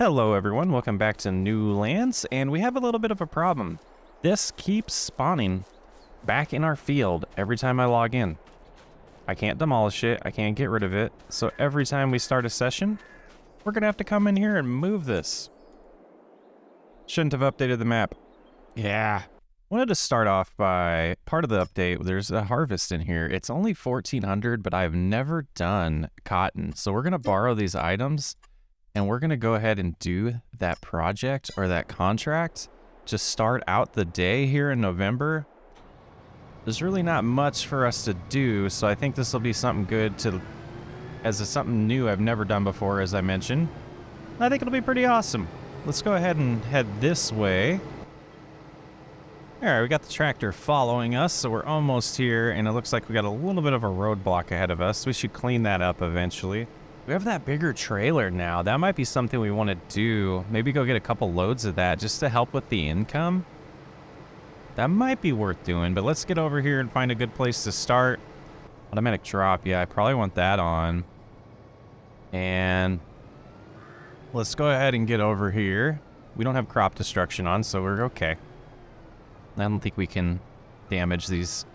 Hello everyone, welcome back to New Lands, and we have a little bit of a problem. This keeps spawning back in our field every time I log in. I can't demolish it, I can't get rid of it, so every time we start a session, we're gonna have to come in here and move this. Shouldn't have updated the map. Yeah. Wanted to start off by part of the update. There's a harvest in here. It's only 1400, but I've never done cotton, so we're gonna borrow these items. And we're gonna go ahead and do that project or that contract to start out the day here in November. There's really not much for us to do, so I think this will be something good to, something new I've never done before, as I mentioned. I think it'll be pretty awesome. Let's go ahead and head this way. All right, we got the tractor following us, so we're almost here, and it looks like we got a little bit of a roadblock ahead of us. We should clean that up eventually. We have that bigger trailer now. That might be something we want to do. Maybe go get a couple loads of that just to help with the income. That might be worth doing, but let's get over here and find a good place to start. Automatic drop, yeah, I probably want that on. And let's go ahead and get over here. We don't have crop destruction on, so we're okay. I don't think we can damage these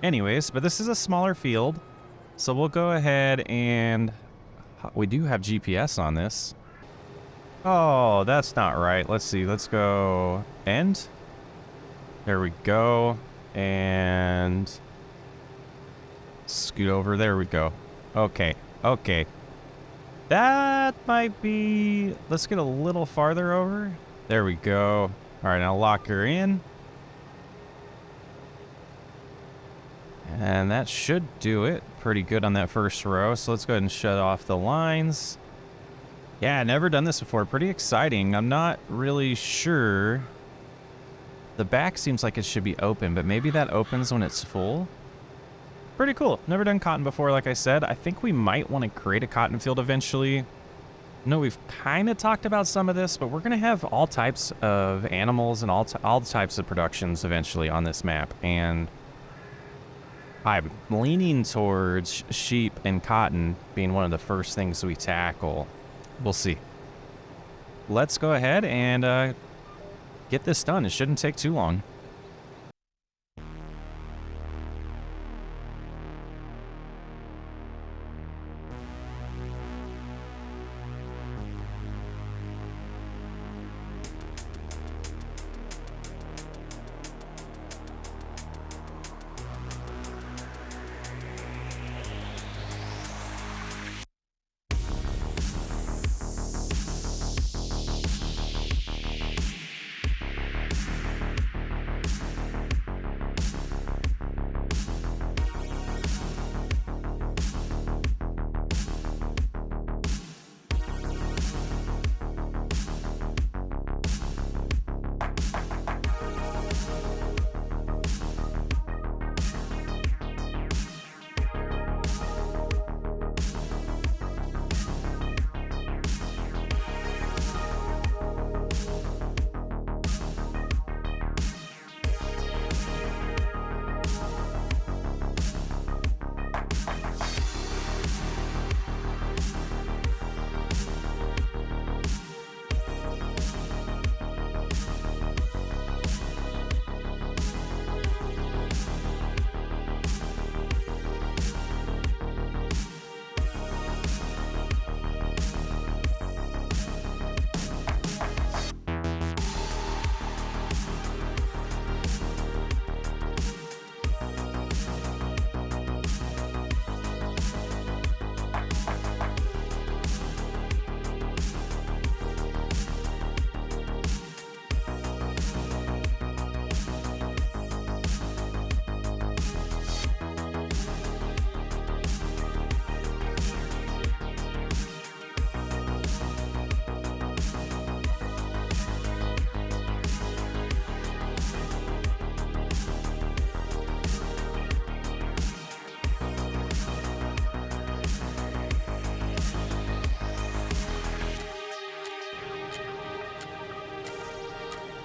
anyways, but this is a smaller field. So we'll go ahead and... we do have GPS on this. Oh, that's not right. Let's see. Let's go end. There we go. And scoot over. There we go. Okay. Okay. That might be... let's get a little farther over. There we go. All right, now lock her in. And that should do it. Pretty good on that first row. So let's go ahead and shut off the lines. Yeah, never done this before. Pretty exciting. I'm not really sure. The back seems like it should be open, but maybe that opens when it's full. Pretty cool. Never done cotton before, like I said. I think we might want to create a cotton field eventually. I know we've kind of talked about some of this, but we're going to have all types of animals and all types of productions eventually on this map. And I'm leaning towards sheep and cotton being one of the first things we tackle. We'll see. Let's go ahead and get this done. It shouldn't take too long.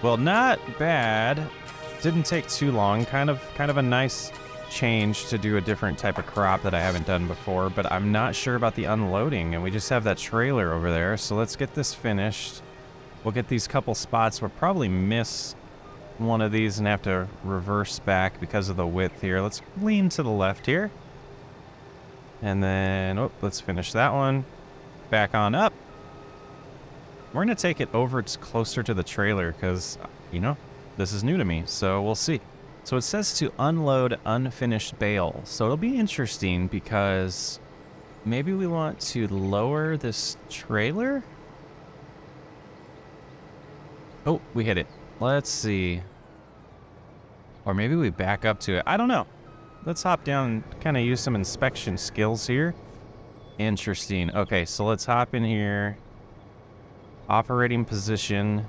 Well, not bad. Didn't take too long. Kind of a nice change to do a different type of crop that I haven't done before, but I'm not sure about the unloading, and we just have that trailer over there, so let's get this finished. We'll get these couple spots. We'll probably miss one of these and have to reverse back because of the width here. Let's lean to the left here. And then, oh, let's finish that one. Back on up. We're going to take it over closer to the trailer because, you know, this is new to me. So we'll see. So it says to unload unfinished bale. So it'll be interesting because maybe we want to lower this trailer. Oh, we hit it. Let's see. Or maybe we back up to it. I don't know. Let's hop down and kind of use some inspection skills here. Interesting. Okay, so let's hop in here. Operating position.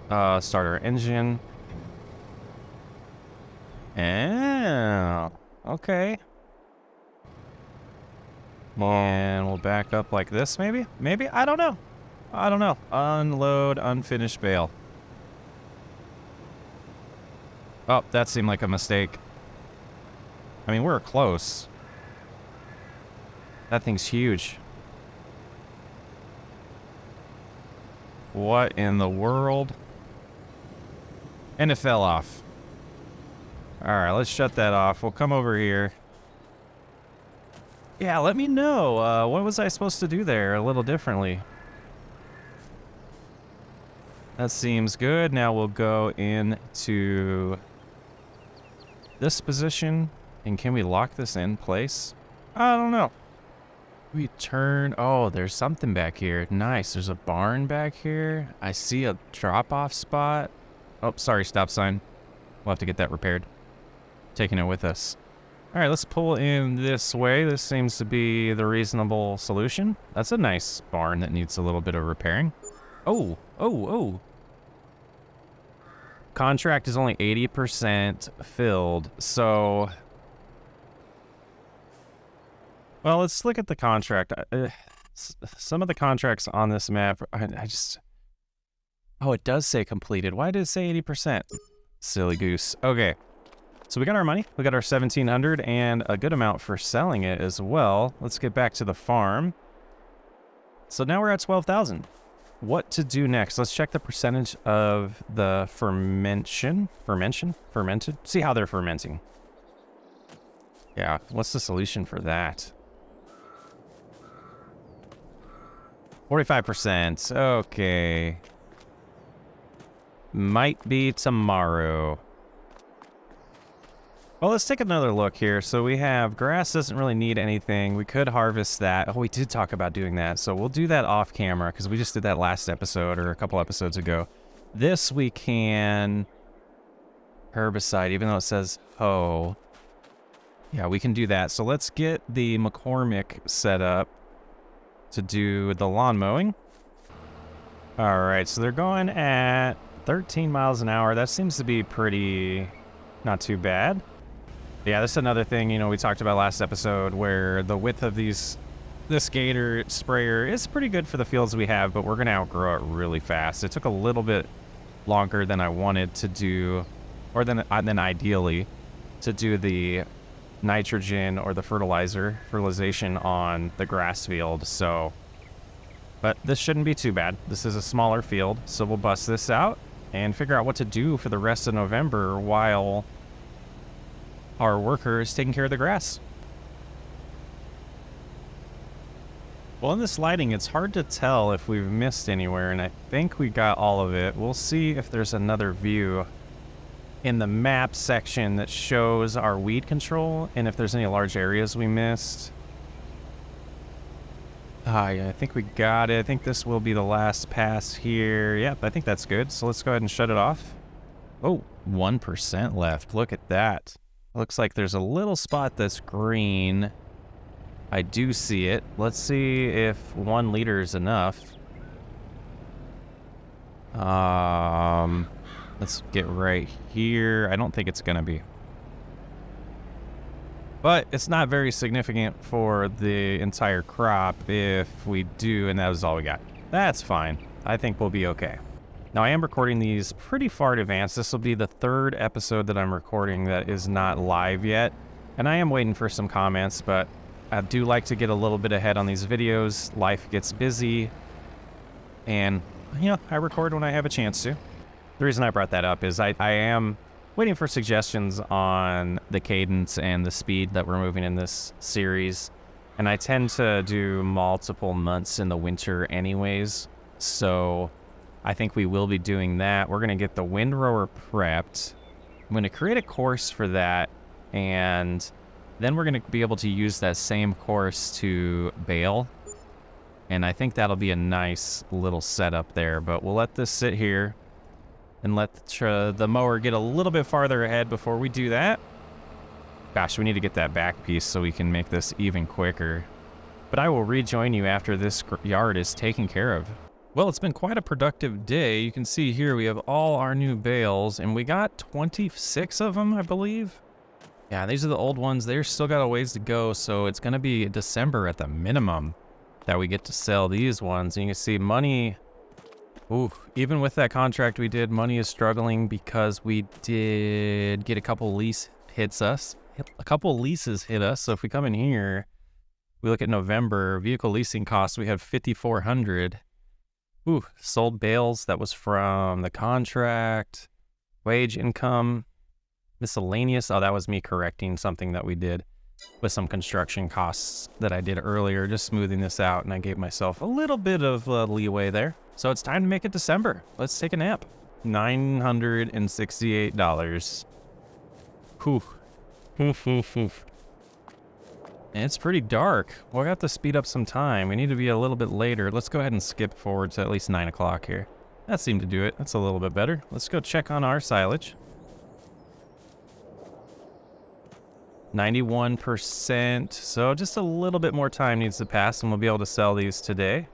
Start our engine. Oh, okay. And we'll back up like this, maybe? Maybe? I don't know. I don't know. Unload unfinished bale. Oh, that seemed like a mistake. I mean, we're close. That thing's huge. What in the world? And it fell off. Alright, let's shut that off. We'll come over here. Yeah, let me know. What was I supposed to do there a little differently? That seems good. Now we'll go into this position. And can we lock this in place? I don't know. We turn. Oh, there's something back here. Nice. There's a barn back here. I see a drop-off spot. Oh, sorry, stop sign. We'll have to get that repaired. Taking it with us. All right, let's pull in this way. This seems to be the reasonable solution. That's a nice barn that needs a little bit of repairing. Oh, oh, oh. Contract is only 80% filled, so... Well, let's look at the contract. Some of the contracts on this map, I just... Oh, it does say completed. Why did it say 80%? Silly goose. Okay. So we got our money. We got our 1,700 and a good amount for selling it as well. Let's get back to the farm. So now we're at 12,000. What to do next? Let's check the percentage of the fermented. See how they're fermenting. Yeah, what's the solution for that? 45%. Okay. Might be tomorrow. Well, let's take another look here. So we have grass doesn't really need anything. We could harvest that. Oh, we did talk about doing that. So we'll do that off camera because we just did that last episode or a couple episodes ago. This we can herbicide, even though it says hoe. Yeah, we can do that. So let's get the McCormick set up to do the lawn mowing. All right, so they're going at 13 miles an hour. That seems to be pretty not too bad. Yeah, this is another thing, you know, we talked about last episode where the width of this Gator sprayer is pretty good for the fields we have, but we're going to outgrow it really fast. It took a little bit longer than I wanted to do, or than ideally, to do the nitrogen or the fertilization on the grass field. So, but this shouldn't be too bad. This is a smaller field, so we'll bust this out and figure out what to do for the rest of November while our worker is taking care of the grass. Well, in this lighting, it's hard to tell if we've missed anywhere, and I think we got all of it. We'll see if there's another view in the map section that shows our weed control and if there's any large areas we missed. Yeah, I think we got it. I think this will be the last pass here. Yep, I think that's good. So let's go ahead and shut it off. Oh, 1% left. Look at that. Looks like there's a little spot that's green. I do see it. Let's see if 1 liter is enough. Let's get right here. I don't think it's gonna be. But it's not very significant for the entire crop if we do, and that was all we got. That's fine. I think we'll be okay. Now, I am recording these pretty far in advance. This will be the 3rd episode that I'm recording that is not live yet. And I am waiting for some comments, but I do like to get a little bit ahead on these videos. Life gets busy, and you know, I record when I have a chance to. The reason I brought that up is I am waiting for suggestions on the cadence and the speed that we're moving in this series. And I tend to do multiple months in the winter anyways. So I think we will be doing that. We're going to get the windrower prepped. I'm going to create a course for that. And then we're going to be able to use that same course to bale. And I think that'll be a nice little setup there. But we'll let this sit here and let the mower get a little bit farther ahead before we do that. Gosh, we need to get that back piece so we can make this even quicker. But I will rejoin you after this yard is taken care of. Well, it's been quite a productive day. You can see here we have all our new bales, and we got 26 of them, I believe. Yeah, these are the old ones. They're still got a ways to go, so it's going to be December at the minimum that we get to sell these ones. And you can see money... Ooh, even with that contract we did, money is struggling because we did get a couple leases hit us. So if we come in here, we look at November, vehicle leasing costs, we have $5,400. Ooh, sold bales, that was from the contract. Wage income, miscellaneous. Oh, that was me correcting something that we did with some construction costs that I did earlier, just smoothing this out, and I gave myself a little bit of leeway there. So it's time to make it December. Let's take a nap. $968. Whew. Oof, oof, oof. And it's pretty dark. We'll have to speed up some time. We need to be a little bit later. Let's go ahead and skip forward to at least 9 o'clock here. That seemed to do it. That's a little bit better. Let's go check on our silage. 91%. So just a little bit more time needs to pass and we'll be able to sell these today.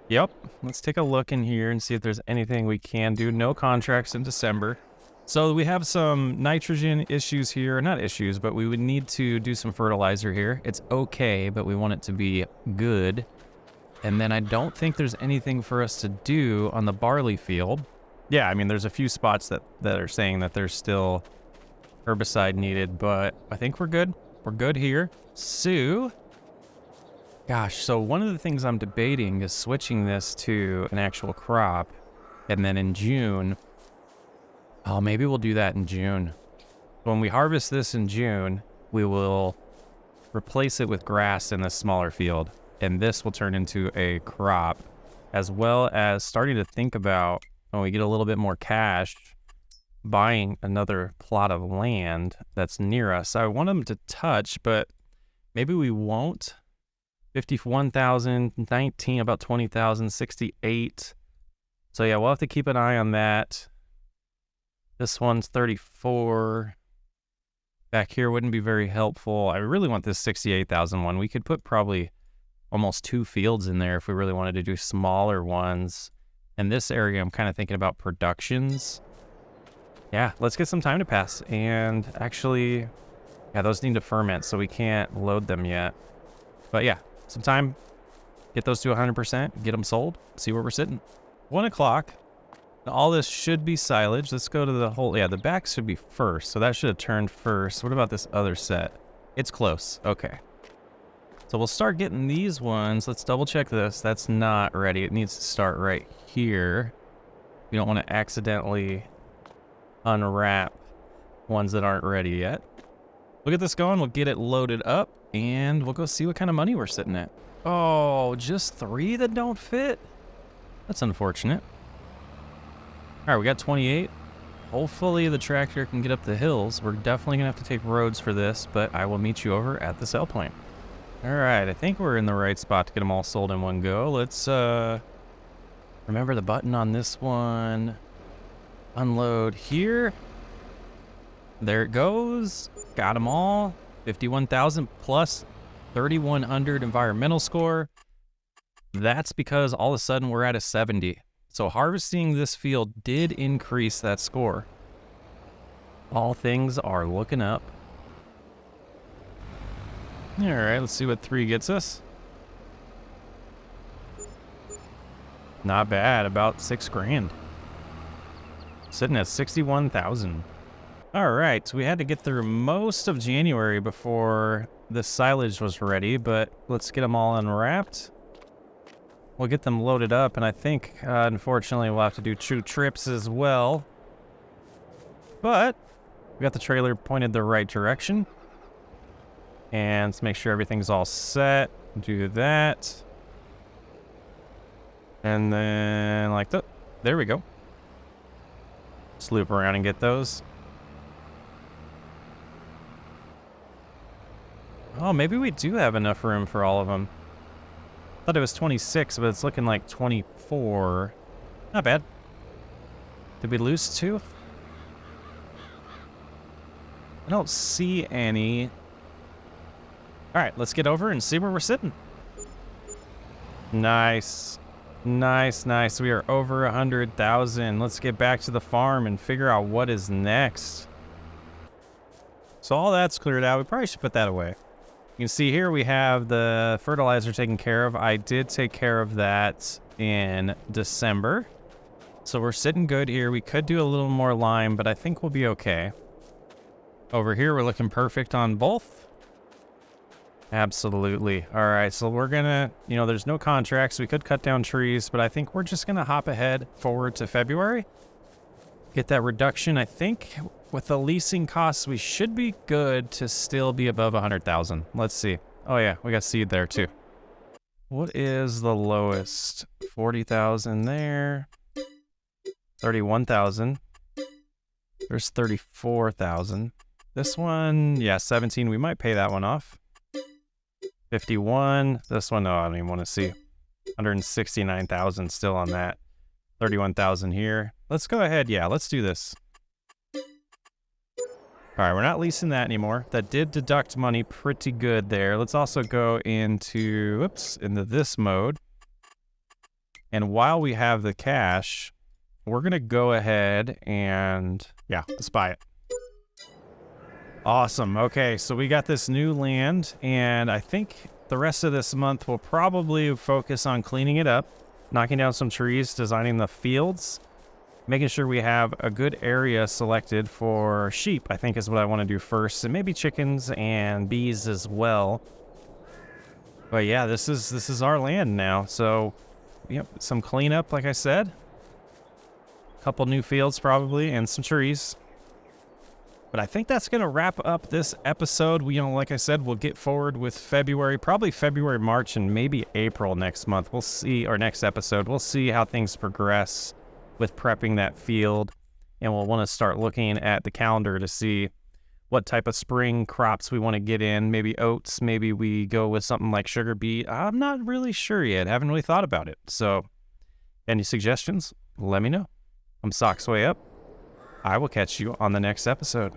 Yep. Let's take a look in here and see if there's anything we can do. No contracts in December. So we have some nitrogen issues here. Not issues, but we would need to do some fertilizer here. It's okay, but we want it to be good. And then I don't think there's anything for us to do on the barley field. Yeah, I mean, there's a few spots that are saying that there's still herbicide needed, but I think we're good. We're good here. So, gosh, so one of the things I'm debating is switching this to an actual crop. And then in June, oh, maybe we'll do that in June. When we harvest this in June, we will replace it with grass in this smaller field. And this will turn into a crop, as well as starting to think about, when we get a little bit more cash, buying another plot of land that's near us. I want them to touch, but maybe we won't. 51,000, 19, about 20,000, 68. So yeah, we'll have to keep an eye on that. This one's 34. Back here wouldn't be very helpful. I really want this 68,000 one. We could put probably almost 2 fields in there if we really wanted to do smaller ones. In this area, I'm kind of thinking about productions. Yeah, let's get some time to pass. And actually, yeah, those need to ferment, so we can't load them yet. But yeah, some time. Get those to 100%, get them sold, see where we're sitting. 1 o'clock. All this should be silage. Let's go to the whole, yeah, the back should be first. So that should have turned first. What about this other set? It's close. Okay. So we'll start getting these ones. Let's double check this. That's not ready. It needs to start right here. We don't want to accidentally unwrap ones that aren't ready yet. We'll get this going. We'll get it loaded up and we'll go see what kind of money we're sitting at. Oh, just 3 that don't fit? That's unfortunate. All right, we got 28. Hopefully the tractor can get up the hills. We're definitely gonna have to take roads for this, but I will meet you over at the sell point. All right, I think we're in the right spot to get them all sold in one go. Let's remember the button on this one. Unload here. There it goes. Got them all. 51,000 plus 3,100 environmental score. That's because all of a sudden we're at a 70. So harvesting this field did increase that score. All things are looking up. All right, let's see what 3 gets us. Not bad, about 6 grand. Sitting at 61,000. All right, so we had to get through most of January before the silage was ready, but let's get them all unwrapped. we'll get them loaded up, and I think, unfortunately, we'll have to do 2 trips as well. But we got the trailer pointed the right direction. And let's make sure everything's all set. Do that. And then like that. There we go. Just loop around and get those. Oh, maybe we do have enough room for all of them. Thought it was 26, but it's looking like 24. Not bad. Did we lose 2? I don't see any. All right, let's get over and see where we're sitting. Nice. Nice, nice. We are over 100,000. Let's get back to the farm and figure out what is next. So all that's cleared out. We probably should put that away. You can see here we have the fertilizer taken care of. I did take care of that in December. So we're sitting good here. We could do a little more lime, but I think we'll be okay. Over here, we're looking perfect on both. Absolutely. All right, so we're gonna, there's no contracts. We could cut down trees, but I think we're just gonna hop ahead forward to February. Get that reduction. I think with the leasing costs, we should be good to still be above 100,000. Let's see. Oh yeah, we got seed there too. What is the lowest? 40,000 there. 31,000. There's 34,000. This one, yeah, 17. We might pay that one off. 51. This one, no, I don't even want to see. 169,000 still on that. 31,000 here. Let's go ahead. Yeah, let's do this. All right, we're not leasing that anymore. That did deduct money pretty good there. Let's also go into this mode. And while we have the cash, we're going to go ahead and, yeah, let's buy it. Awesome. Okay, so we got this new land, and I think the rest of this month we'll probably focus on cleaning it up, knocking down some trees, designing the fields, making sure we have a good area selected for sheep, I think is what I want to do first, and maybe chickens and bees as well. But yeah, this is our land now. So, yep, some cleanup, like I said. A couple new fields probably, and some trees. But I think that's going to wrap up this episode. Like I said, we'll get forward with February, probably February, March, and maybe April next month. We'll see, or next episode. We'll see how things progress with prepping that field. And we'll want to start looking at the calendar to see what type of spring crops we want to get in. Maybe oats, maybe we go with something like sugar beet. I'm not really sure yet. Haven't really thought about it. So any suggestions? Let me know. I'm Socksway Up. I will catch you on the next episode.